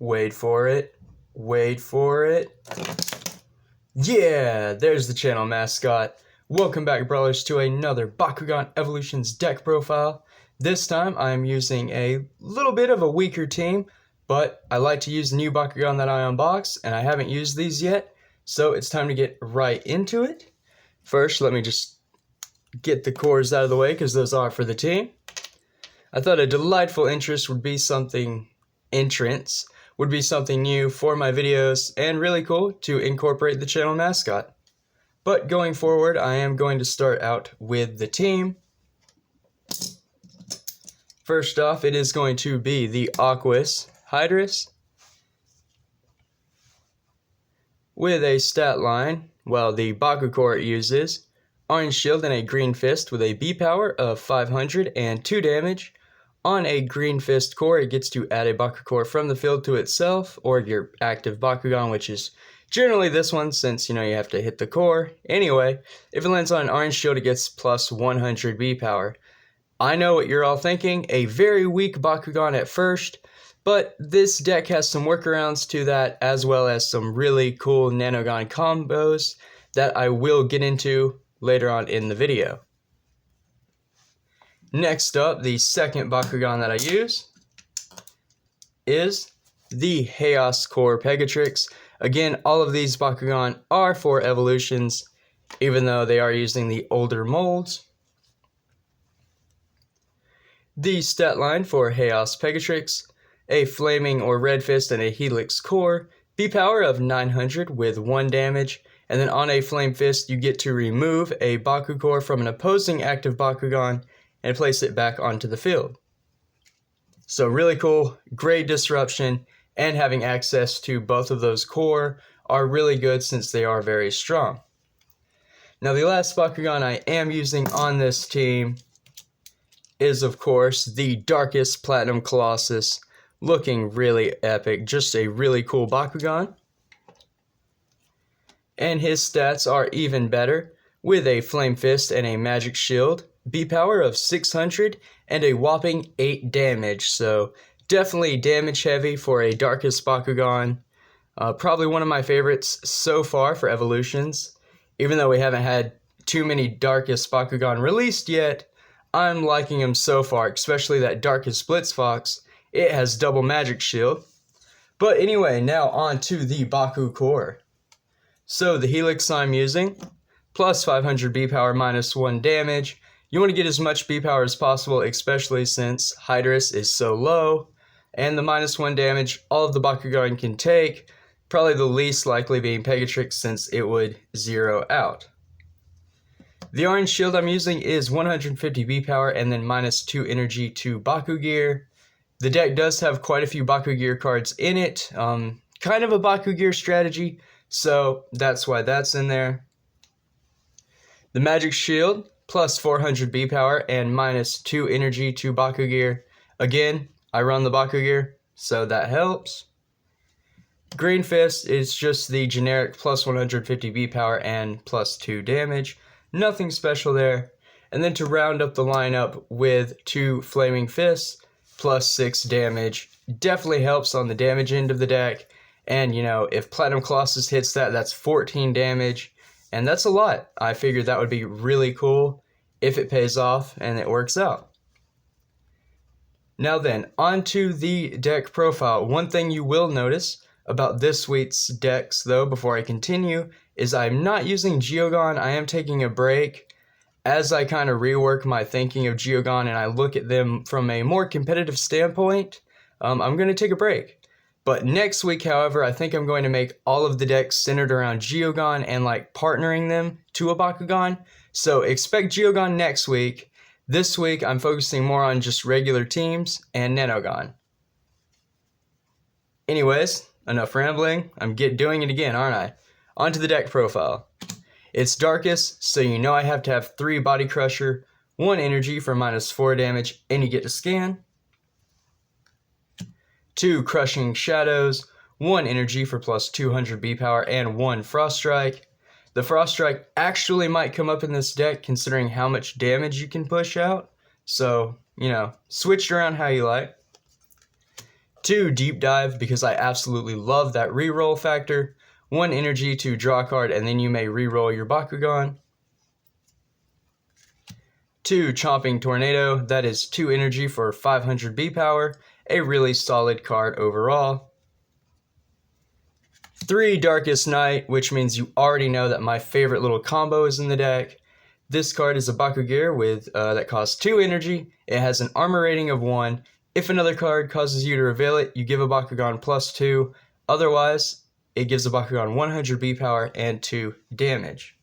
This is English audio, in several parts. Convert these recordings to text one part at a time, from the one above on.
Wait for it. Wait for it. Yeah, there's the channel mascot. Welcome back, Brawlers, to another Bakugan Evolutions deck profile. This time I am using a little bit of a weaker team, but I like to use the new Bakugan that I unbox, and I haven't used these yet, so it's time to get right into it. First, let me just get the cores out of the way, because those are for the team. I thought a delightful entrance would be something new for my videos, and really cool to incorporate the channel mascot. But going forward, I am going to start out with the team. First off, it is going to be the Aquos Hydras with a stat line. Well, the Bakugan it uses Orange Shield and a Green Fist with a B power of 500 and 2 damage. On a Green Fist core, it gets to add a Bakugan from the field to itself, or your active Bakugan, which is generally this one, since you have to hit the core. Anyway, if it lands on an Orange Shield, it gets plus 100 B power. I know what you're all thinking, a very weak Bakugan at first, but this deck has some workarounds to that, as well as some really cool Nanogan combos that I will get into later on in the video. Next up, the second Bakugan that I use is the Haos core Pegatrix. Again, all of these Bakugan are for evolutions, even though they are using the older molds. The stat line for Haos Pegatrix: a Flaming or Red Fist and a Helix core, B power of 900 with 1 damage, and then on a Flame Fist you get to remove a Bakugan from an opposing active Bakugan and place it back onto the field. So really cool, great disruption, and having access to both of those core are really good since they are very strong. Now the last Bakugan I am using on this team is, of course, the Darkus Platinum Colossus, looking really epic, just a really cool Bakugan. And his stats are even better, with a Flame Fist and a Magic Shield, B power of 600 and a whopping 8 damage, so definitely damage heavy for a Darkus Bakugan. Probably one of my favorites so far for evolutions. Even though we haven't had too many Darkus Bakugan released yet, I'm liking him so far, especially that Darkus Blitzfox. It has double Magic Shield. But anyway, now on to the Baku core. So the Helix I'm using, plus 500 B power, minus 1 damage. You want to get as much B power as possible, especially since Hydras is so low, and the minus 1 damage all of the Bakugan can take, probably the least likely being Pegatrix since it would zero out. The Orange Shield I'm using is 150 B power and then minus 2 energy to Bakugan. The deck does have quite a few Bakugan cards in it, kind of a Bakugan strategy, so that's why that's in there. The Magic Shield, plus 400 B power and minus 2 energy to Bakugan. Again, I run the Bakugan, so that helps. Green Fist is just the generic plus 150 B power and plus 2 damage. Nothing special there. And then to round up the lineup with 2 Flaming Fists, plus 6 damage. Definitely helps on the damage end of the deck. And, if Platinum Colossus hits that, that's 14 damage. And that's a lot. I figured that would be really cool if it pays off and it works out. Now then, on to the deck profile. One thing you will notice about this week's decks, though, before I continue, is I'm not using GEOGAN. I am taking a break as I kind of rework my thinking of GEOGAN and I look at them from a more competitive standpoint. I'm going to take a break. But next week, however, I think I'm going to make all of the decks centered around GEOGAN and partnering them to a Bakugan. So expect GEOGAN next week. This week, I'm focusing more on just regular teams and Nanogan. Anyways, enough rambling. I'm doing it again, aren't I? On to the deck profile. It's Darkus, so you know I have to have 3 Body Crusher, 1 energy for minus 4 damage, and you get to scan. 2 Crushing Shadows, 1 energy for plus 200 B power, and 1 Frost Strike. The Frost Strike actually might come up in this deck considering how much damage you can push out. So, switch it around how you like. 2 Deep Dive because I absolutely love that reroll factor. 1 energy to draw a card and then you may reroll your Bakugan. 2 Chomping Tornado, that is 2 energy for 500 B power, a really solid card overall. 3 Darkest Night, which means you already know that my favorite little combo is in the deck. This card is a Bakugan with that costs 2 energy. It has an armor rating of 1. If another card causes you to reveal it, you give a Bakugan +2. Otherwise, it gives a Bakugan 100 B power and 2 damage.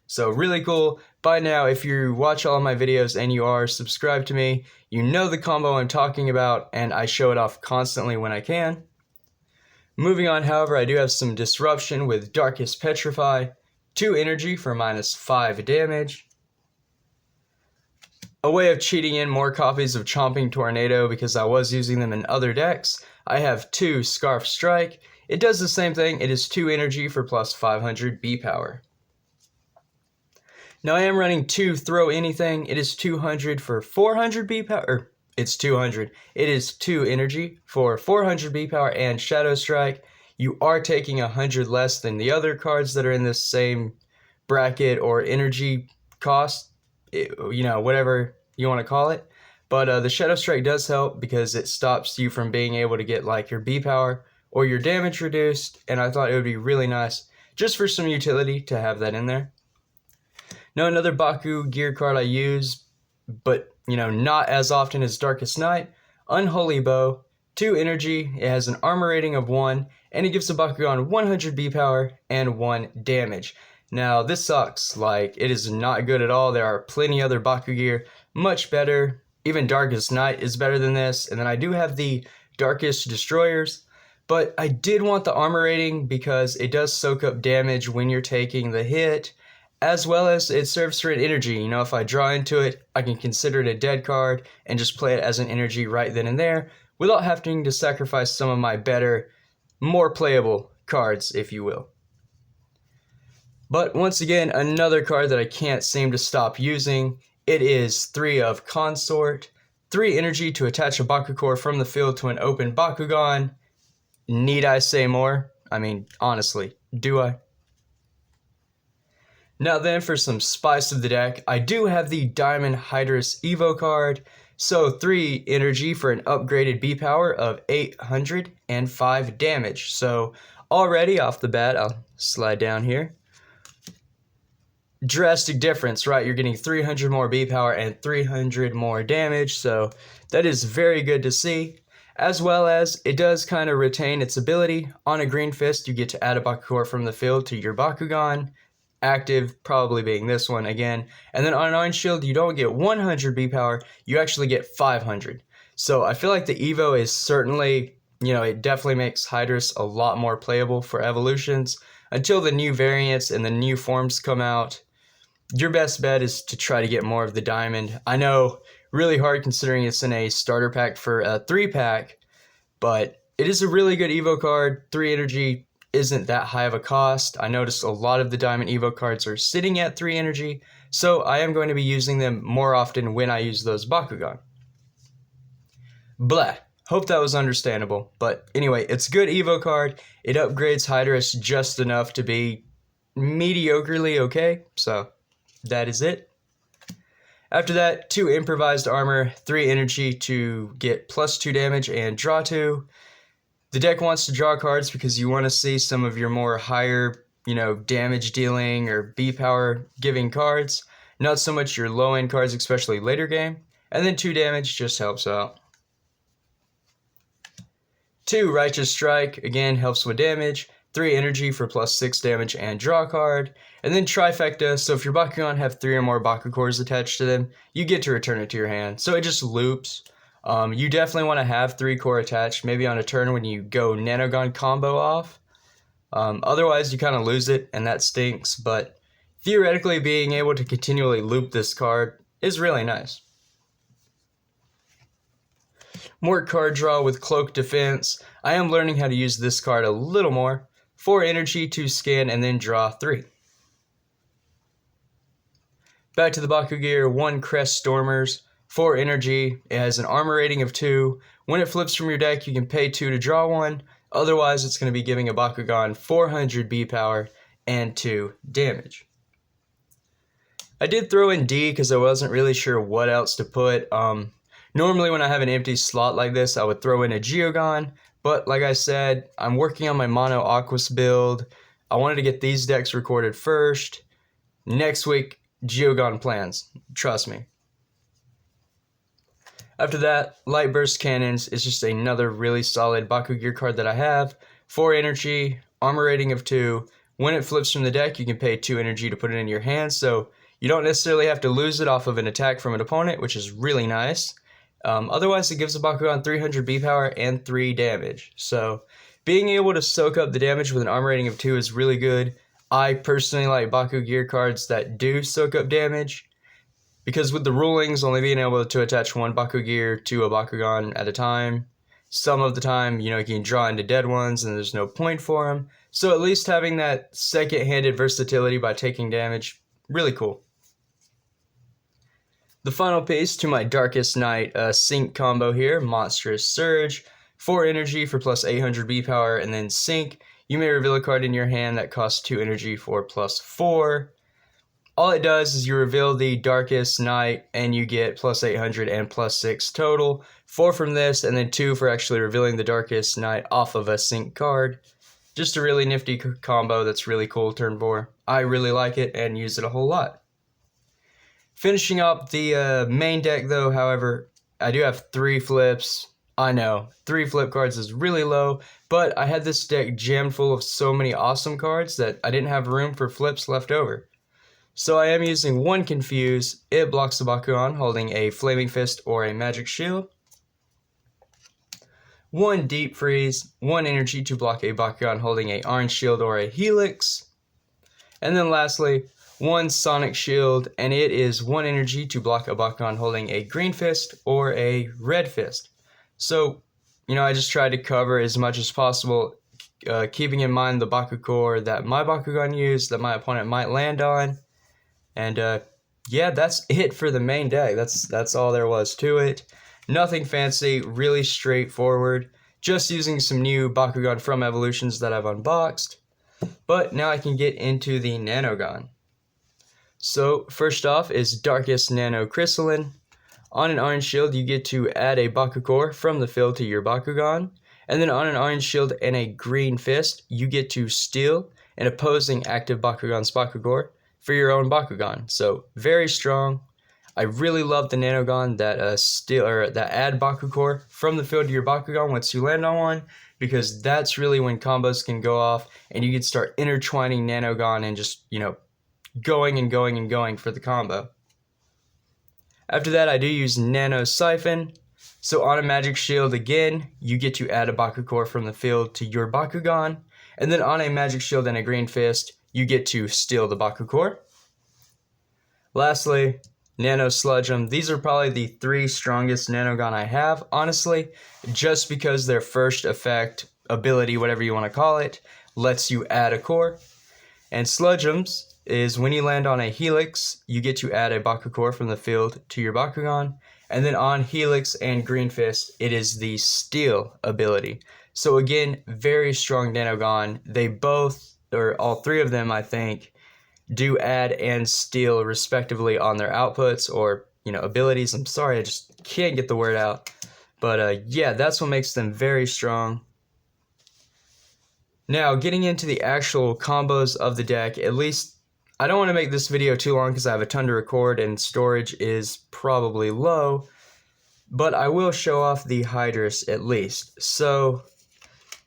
So really cool. By now, if you watch all of my videos and you are subscribed to me, you know the combo I'm talking about, and I show it off constantly when I can. Moving on, however, I do have some disruption with Darkest Petrify, 2 energy for -5 damage. A way of cheating in more copies of Chomping Tornado because I was using them in other decks, I have 2 Scarf Strike. It does the same thing, it is 2 energy for +500 B power. Now I am running 2 Throw Anything. It is 200 for 400 B power. It's 200. It is 2 energy for 400 B power and Shadow Strike. You are taking 100 less than the other cards that are in this same bracket or energy cost, you know, whatever you want to call it. But the Shadow Strike does help because it stops you from being able to get like your B power or your damage reduced, and I thought it would be really nice just for some utility to have that in there. Now another Baku gear card I use, but you know, not as often as Darkest Night, Unholy Bow, 2 energy, it has an armor rating of 1, and it gives the Bakugan 100 B power and 1 damage. Now this sucks, like it is not good at all. There are plenty other Baku gear much better. Even Darkest Night is better than this, and then I do have the Darkest Destroyers, but I did want the armor rating because it does soak up damage when you're taking the hit, as well as it serves for an energy. You know, if I draw into it, I can consider it a dead card and just play it as an energy right then and there without having to sacrifice some of my better, more playable cards, if you will. But once again, another card that I can't seem to stop using. It is 3 of Consort, 3 energy to attach a Bakugan from the field to an open Bakugan. Need I say more? I mean, honestly, do I? Now then, for some spice of the deck, I do have the Diamond Hydras Evocard, so 3 energy for an upgraded B power of 805 damage. So already off the bat, I'll slide down here. Drastic difference, right? You're getting 300 more B power and 300 more damage, so that is very good to see. As well as it does kind of retain its ability. On a green fist, you get to add a Bakugan from the field to your Bakugan. Active probably being this one again. And then on an orange shield, you don't get 100 B power, you actually get 500. So I feel like the Evo is certainly, you know, it definitely makes Hydras a lot more playable for evolutions. Until the new variants and the new forms come out, your best bet is to try to get more of the diamond. I know, really hard considering it's in a starter pack for a 3-pack, but it is a really good Evo card. 3 energy isn't that high of a cost. I noticed a lot of the diamond Evo cards are sitting at 3 energy, so I am going to be using them more often when I use those Bakugan. Blah. Hope that was understandable. But anyway, it's a good Evo card. It upgrades Hydras just enough to be mediocrely okay, so that is it. After that, 2 improvised armor, 3 energy to get +2 damage and draw 2. The deck wants to draw cards because you want to see some of your more higher, you know, damage dealing or B power giving cards. Not so much your low end cards, especially later game. And then 2 damage just helps out. 2 Righteous Strike, again helps with damage. 3 energy for +6 damage and draw a card. And then Trifecta, so if your Bakugan have 3 or more Bakugans attached to them, you get to return it to your hand. So it just loops. You definitely want to have 3 core attached, maybe on a turn when you go Nanogon combo off. Otherwise, you kind of lose it, and that stinks. But theoretically, being able to continually loop this card is really nice. More card draw with Cloak Defense. I am learning how to use this card a little more. 4 energy to scan and then draw 3. Back to the Baku gear, 1 Crest Stormers, 4 energy. It has an armor rating of 2, When it flips from your deck, you can pay 2 to draw one. Otherwise, it's going to be giving a Bakugan 400 B power and 2 damage. I did throw in D because I wasn't really sure what else to put. Normally when I have an empty slot like this, I would throw in a GEOGAN, but like I said, I'm working on my mono Aquos build. I wanted to get these decks recorded first. Next week, GEOGAN plans. Trust me. After that, Light Burst Cannons is just another really solid Bakugear card that I have. 4 energy, armor rating of 2. When it flips from the deck, you can pay 2 energy to put it in your hand, so you don't necessarily have to lose it off of an attack from an opponent, which is really nice. Otherwise, it gives a Bakugan 300 B power and 3 damage. So, being able to soak up the damage with an armor rating of 2 is really good. I personally like Bakugear cards that do soak up damage, because with the rulings only being able to attach one Bakugear to a Bakugan at a time, some of the time, you can draw into dead ones and there's no point for them. So at least having that second-handed versatility by taking damage, really cool. The final piece to my Darkest Night sync combo here, Monstrous Surge. 4 energy for plus 800 B power, and then sync. You may reveal a card in your hand that costs 2 energy for plus 4. All it does is you reveal the Darkest Night and you get plus 800 and plus 6 total. 4 from this and then 2 for actually revealing the Darkest Night off of a sync card. Just a really nifty combo that's really cool turn 4. I really like it and use it a whole lot. Finishing up the main deck though, however, I do have 3 flips. I know, 3 flip cards is really low, but I had this deck jammed full of so many awesome cards that I didn't have room for flips left over. So I am using 1 Confuse. It blocks the Bakugan holding a Flaming Fist or a Magic Shield. 1 Deep Freeze, 1 energy to block a Bakugan holding a Orange Shield or a Helix. And then lastly, 1 Sonic Shield, and it is 1 energy to block a Bakugan holding a Green Fist or a Red Fist. So, I just tried to cover as much as possible, keeping in mind the Bakugan that my Bakugan used, that my opponent might land on. And yeah, that's it for the main deck. That's all there was to it. Nothing fancy, really straightforward. Just using some new Bakugan from Evolutions that I've unboxed. But now I can get into the Nanogon. So first off is Darkest Nano Crystalline. On an Orange Shield, you get to add a Bakugan from the field to your Bakugan. And then on an Orange Shield and a Green Fist, you get to steal an opposing active Bakugan's Bakugan for your own Bakugan. So very strong. I really love the Nanogon that that add Bakugan from the field to your Bakugan once you land on one, because that's really when combos can go off and you can start intertwining Nanogon and just, going and going and going for the combo. After that, I do use Nano Siphon. So on a Magic Shield again, you get to add a Bakugan from the field to your Bakugan, and then on a Magic Shield and a Green Fist, you get to steal the Bakugan. Lastly, Nano Sludge'em. These are probably the 3 strongest Nanogon I have, honestly, just because their first effect, ability, whatever you want to call it, lets you add a core. And Sludge'ems is when you land on a Helix, you get to add a Bakugan from the field to your Bakugan. And then on Helix and Green Fist, it is the Steal ability. So again, very strong Nanogon. They both, or all 3 of them, I think, do add and steal respectively on their outputs or, abilities. I'm sorry, I just can't get the word out. But yeah, that's what makes them very strong. Now, getting into the actual combos of the deck, at least, I don't want to make this video too long because I have a ton to record and storage is probably low, but I will show off the Hydras at least. So,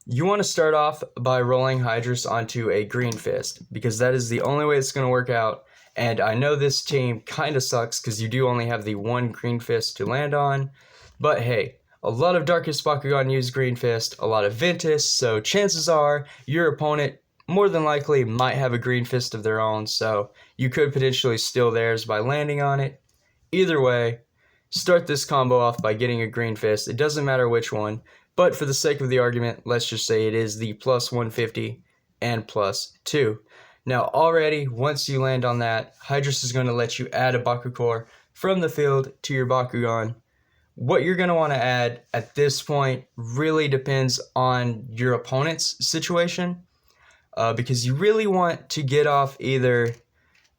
you want to start off by rolling Hydras onto a Green Fist, because that is the only way it's going to work out, and I know this team kind of sucks because you do only have the 1 Green Fist to land on, but hey, a lot of Darkest Bakugan use Green Fist, a lot of Ventus, so chances are your opponent more than likely might have a Green Fist of their own, so you could potentially steal theirs by landing on it. Either way, start this combo off by getting a Green Fist. It doesn't matter which one. But for the sake of the argument, let's just say it is the plus 150 and plus 2. Now already, once you land on that, Hydras is going to let you add a Bakugan from the field to your Bakugan, what you're going to want to add at this point really depends on your opponent's situation, because you really want to get off either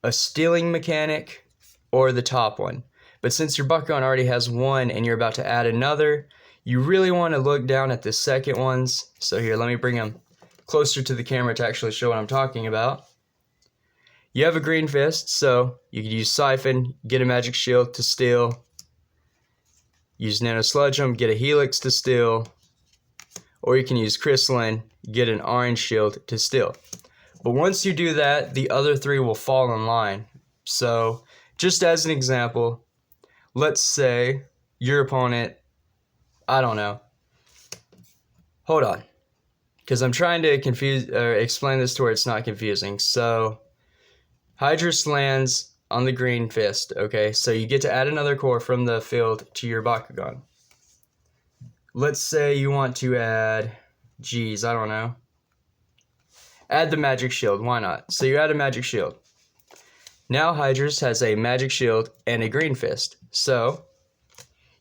a stealing mechanic or the top one. But since your Bakugan already has one and you're about to add another, you really want to look down at the second ones. So here, let me bring them closer to the camera to actually show what I'm talking about. You have a green fist, so you could use Siphon, get a magic shield to steal, use Nano Sludge 'em, get a Helix to steal, or you can use Crystalline, get an orange shield to steal. But once you do that, the other three will fall in line. So, just as an example, let's say your opponent, I don't know. Hold on, because I'm trying to explain this to where it's not confusing. So, Hydras lands on the green fist, okay? So you get to add another core from the field to your Bakugan. Let's say you want to add, I don't know. Add the magic shield, why not? So you add a magic shield. Now Hydras has a magic shield and a green fist. So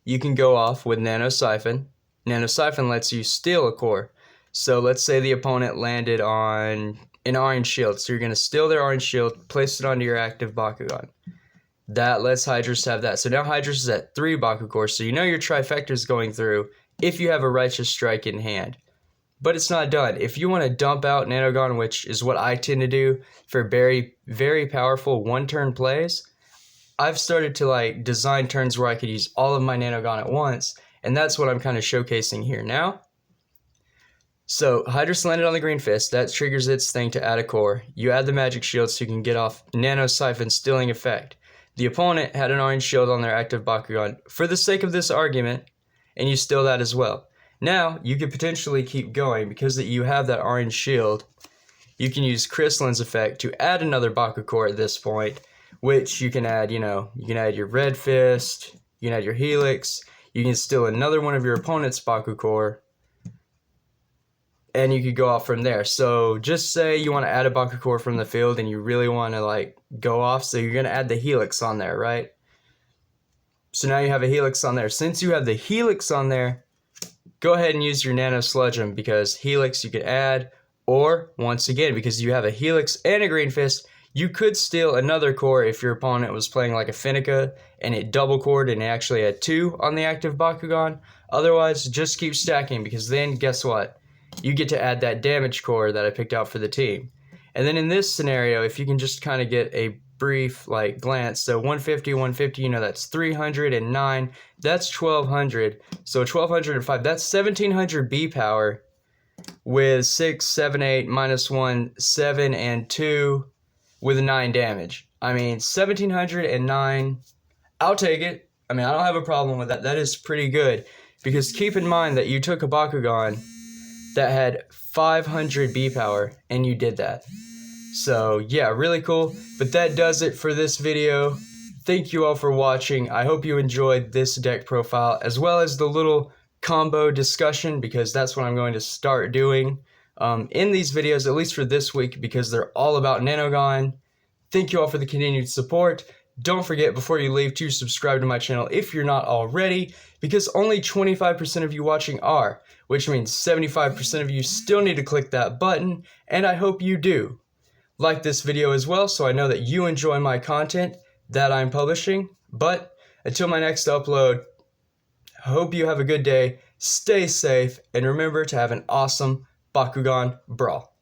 you can go off with Nano Siphon. Nano Siphon lets you steal a core. So let's say the opponent landed on an orange shield. So you're going to steal their orange shield, place it onto your active Bakugan. That lets Hydras have that. So now Hydras is at 3 Baku cores. So you know your trifecta is going through if you have a Righteous Strike in hand. But it's not done. If you want to dump out Nanogon, which is what I tend to do for very, very powerful one-turn plays, I've started to design turns where I could use all of my Nanogon at once, and that's what I'm kind of showcasing here now. So Hydras landed on the green fist. That triggers its thing to add a core. You add the magic shield so you can get off Nano Siphon stealing effect. The opponent had an orange shield on their active Bakugan for the sake of this argument, and you steal that as well. Now, you could potentially keep going because that you have that orange shield. You can use Crystalline's effect to add another Baku core at this point, which you can add, you can add your red fist, you can add your Helix, you can steal another one of your opponent's Baku core, and you could go off from there. So just say you want to add a Baku core from the field and you really want to go off, so you're going to add the Helix on there, right? So now you have a Helix on there. Since you have the Helix on there, go ahead and use your Nano Sludge 'em, because Helix you could add, or once again, because you have a Helix and a green fist, you could steal another core if your opponent was playing like a Finnica and it double cored and it actually had 2 on the active Bakugan. Otherwise, just keep stacking, because then guess what? You get to add that damage core that I picked out for the team. And then in this scenario, if you can just kind of get a brief glance, so 150, that's 309, that's 1200, so 1205, that's 1700 B power with 6, 7, 8, -1, 7, and 2 with 9 damage. I mean, 1709, I'll take it. I mean, I don't have a problem with that. That is pretty good, because keep in mind that you took a Bakugan that had 500 B power and you did that. So yeah, really cool. But that does it for this video. Thank you all for watching. I hope you enjoyed this deck profile as well as the little combo discussion, because that's what I'm going to start doing in these videos, at least for this week, because they're all about Nanogon. Thank you all for the continued support. Don't forget, before you leave, to subscribe to my channel if you're not already, because only 25% of you watching are, which means 75% of you still need to click that button, and I hope you do. Like this video as well, so I know that you enjoy my content that I'm publishing. But until my next upload, I hope you have a good day, stay safe, and remember to have an awesome Bakugan Brawl.